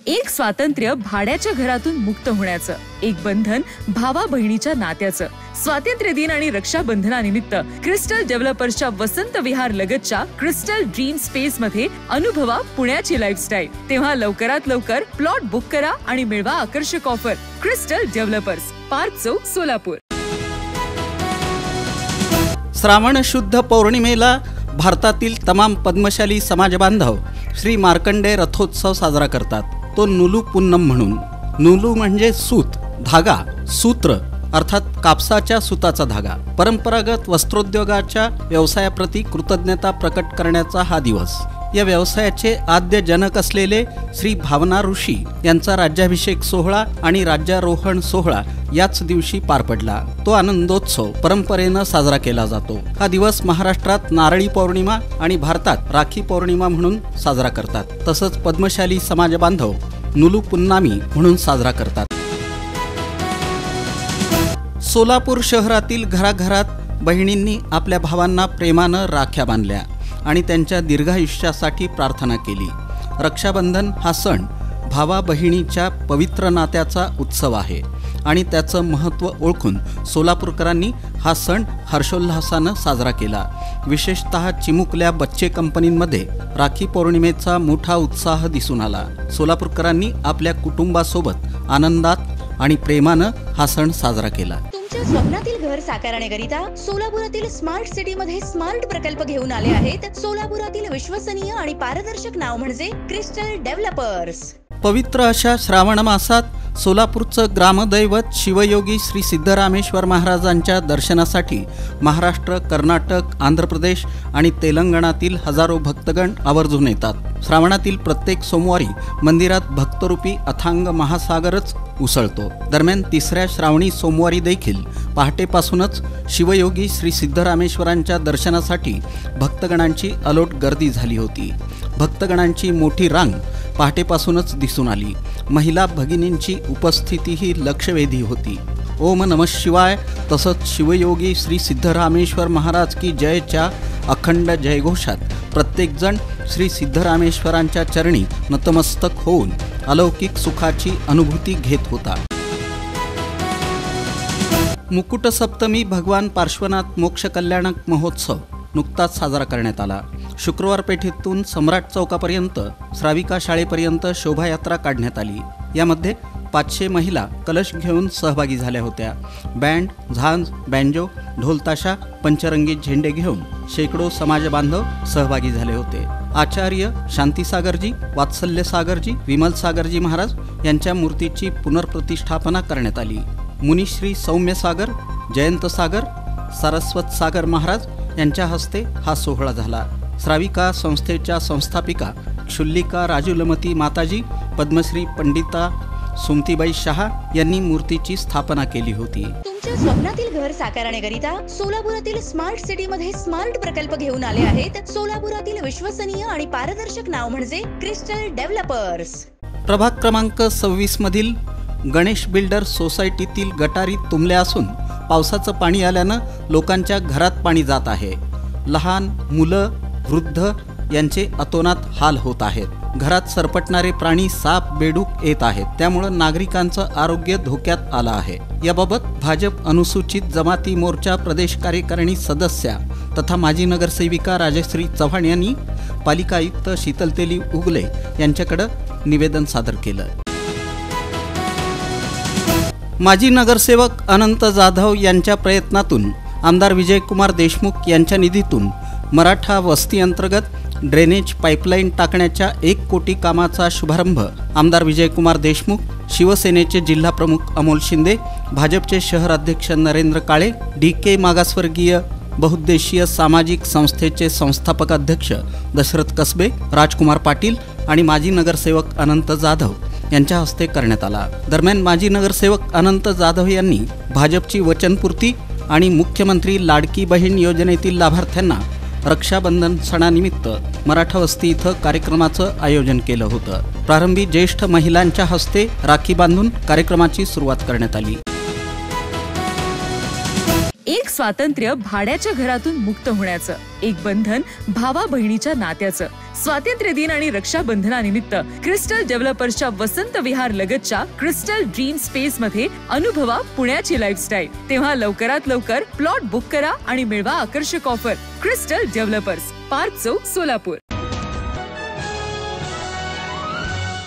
एक स्वातंत्र्य भाड्याच्या घरातून मुक्त होण्याचं, एक बंधन भावा बहिणीच्या नात्याचं। स्वातंत्र्य दिन आणि रक्षाबंधनानिमित्त क्रिस्टल डेव्हलपर्सच्या वसंत विहार लगतच्या क्रिस्टल ड्रीम स्पेस मध्ये अनुभवा पुण्याची लाईफस्टाईल। तेव्हा लवकरात लवकर प्लॉट बुक करा आणि मिळवा आकर्षक ऑफर। क्रिस्टल डेव्हलपर्स, पार्क चौक, सोलापूर। श्रावण शुद्ध पौर्णिमेला भारतातील तमाम पद्मशाली समाज बांधव श्री मार्कंडेय रथोत्सव साजरा करतात। तो नुलू पुन्नम म्हणून। नुलू म्हणजे सूत, धागा, सूत्र अर्थात कापसाच्या सुताचा धागा। परंपरागत वस्त्रोद्योगाच्या व्यवसायाप्रती कृतज्ञता प्रकट करण्याचा हा दिवस। या व्यवसायाचे आद्य जनक असलेले श्री भावना ऋषी यांचा राज्याभिषेक सोहळा आणि राज्यारोहण सोहळा याच दिवशी पार पडला। तो आनंदोत्सव परंपरेनं साजरा केला जातो। हा दिवस महाराष्ट्रात नारळी पौर्णिमा आणि भारतात राखी पौर्णिमा म्हणून साजरा करतात। तसंच पद्मशाली समाज बांधव नुलू पुन्नामी म्हणून साजरा करतात। सोलापूर शहरातील घराघरात बहिणींनी आपल्या भावांना प्रेमानं राख्या बांधल्या आणि त्यांच्या दीर्घायुष्यासाठी प्रार्थना केली। रक्षाबंधन हा सण भावा बहिणीच्या पवित्र नात्याचा उत्सव आहे आणि त्याचं महत्त्व ओळखून सोलापूरकरांनी हा सण हर्षोल्लासानं साजरा केला। विशेषतः चिमुकल्या बच्चे कंपनींमध्ये राखी पौर्णिमेचा मोठा उत्साह दिसून आला। सोलापूरकरांनी आपल्या कुटुंबासोबत आनंदात आणि प्रेमानं हा सण साजरा केला। तुमच्या स्वप्नातील घर साकारण्याकरिता सोलापुरातील स्मार्ट सिटी मध्ये स्मार्ट प्रकल्प घेऊन आले आहेत। सोलापुरातील विश्वसनीय आणि पारदर्शक नाव म्हणजे क्रिस्टल डेव्हलपर्स। पवित्र अशा श्रावण मासात सोलापूरचं ग्रामदैवत शिवयोगी श्री सिद्धरामेश्वर महाराजांच्या दर्शनासाठी महाराष्ट्र, कर्नाटक, आंध्र प्रदेश आणि तेलंगणातील हजारो भक्तगण आवर्जून येतात। श्रावणातील प्रत्येक सोमवारी मंदिरात भक्तरूपी अथांग महासागरच उसळतो। दरम्यान तिसऱ्या श्रावणी सोमवारी देखील पहाटेपासूनच शिवयोगी श्री सिद्धरामेश्वरांच्या दर्शनासाठी भक्तगणांची अलोट गर्दी झाली होती। भक्तगणांची मोठी रांग पहाटेपासूनच दिसून आली। महिला भगिनींची उपस्थितीही लक्षवेधी होती। ओम नमः शिवाय तसंच शिवयोगी श्री सिद्धरामेश्वर महाराज की जयच्या अखंड जयघोषात प्रत्येकजण श्री सिद्धरामेश्वरांच्या चरणी नतमस्तक होऊन अलौकिक सुखाची अनुभूती घेत होता। मुकुट सप्तमी भगवान पार्श्वनाथ मोक्ष कल्याणक महोत्सव नुकताच साजरा करण्यात आला। शुक्रवार पेठेतून सम्राट चौकापर्यंत श्राविका शाळेपर्यंत शोभायात्रा काढण्यात आली। यामध्ये 500 महिला कलश घेऊन सहभागी झाल्या होत्या। बँड, झांज, बँजो, ढोलताशा, पंचरंगी झेंडे घेऊन शेकडो समाज बांधव सहभागी झाले होते। आचार्य शांतीसागरजी, वात्सल्य सागरजी, विमल सागरजी महाराज यांच्या मूर्तीची पुनर्प्रतिष्ठापना करण्यात आली। मुनिश्री सौम्य सागर, जयंत सागर, सारस्वत सागर महाराज यांच्या हस्ते हा सोहळा झाला। श्राविका संस्थेच्या संस्थापिका क्षुल्लिका राजुलमती माताजी, पद्मश्री पंडिता सुमतीबाई शहा यांनी मूर्तीची स्थापना केली होती। तुमच्या स्वप्नातील घर साकारण्याकरिता सोलापुरातील स्मार्ट सिटी मध्ये स्मार्ट प्रकल्प घेऊन आले आहेत। सोलापुरातील विश्वसनीय आणि पारदर्शक नाव म्हणजे क्रिस्टल डेव्हलपर्स। प्रभाग क्रमांक 26 मधील गणेश बिल्डर सोसायटीतील गटारी तुंबल्या असून पावसाचं पाणी आल्यानं लोकांच्या घरात पाणी जात आहे। लहान मुलं, वृद्ध यांचे अतोनात हाल होत आहेत। घरात सरपटणारे प्राणी, साप, बेडूक येत आहेत। त्यामुळे नागरिकांचं आरोग्य धोक्यात आलं आहे। याबाबत भाजप अनुसूचित जमाती मोर्चा प्रदेश कार्यकारिणी सदस्या तथा माजी नगरसेविका राजश्री चव्हाण यांनी पालिका आयुक्त शीतलतेली उगले यांच्याकडे निवेदन सादर केलं। माजी नगरसेवक अनंत जाधव यांच्या प्रयत्नातून आमदार विजयकुमार देशमुख यांच्या निधीतून मराठा वस्ती अंतर्गत ड्रेनेज पाईपलाईन टाकण्याच्या 1 कोटी कामाचा शुभारंभ आमदार विजयकुमार देशमुख, शिवसेनेचे जिल्हा प्रमुख अमोल शिंदे, भाजपचे शहर अध्यक्ष नरेंद्र काळे, DK मागासवर्गीय बहुउद्देशीय सामाजिक संस्थेचे संस्थापक अध्यक्ष दशरथ कसबे, राजकुमार पाटील आणि माजी नगरसेवक अनंत जाधव यांच्या हस्ते करण्यात आला। दरम्यान माजी नगरसेवक अनंत जाधव यांनी भाजपची वचनपूर्ती आणि मुख्यमंत्री लाडकी बहीण योजनेतील लाभार्थ्यांना रक्षाबंधन सणानिमित्त मराठा वस्ती इथं कार्यक्रमाचं आयोजन केलं होतं। प्रारंभी ज्येष्ठ महिलांच्या हस्ते राखी बांधून कार्यक्रमाची सुरुवात करण्यात आली। स्वातंत्र्य भाड्याच्या घरातून मुक्त होण्याचं, एक बंधन भावा बहिणीच्या नात्याचं. स्वातंत्र्य दिन आणि रक्षाबंधनानिमित्त क्रिस्टल डेव्हलपर्सच्या वसंत विहार लगतच्या क्रिस्टल ड्रीम स्पेस मध्ये अनुभवा पुण्याची लाईफस्टाईल. तेव्हा लवकरात लवकर प्लॉट बुक करा आणि मिळवा आकर्षक ऑफर. क्रिस्टल डेव्हलपर्स, पार्क चौक, सोलापूर.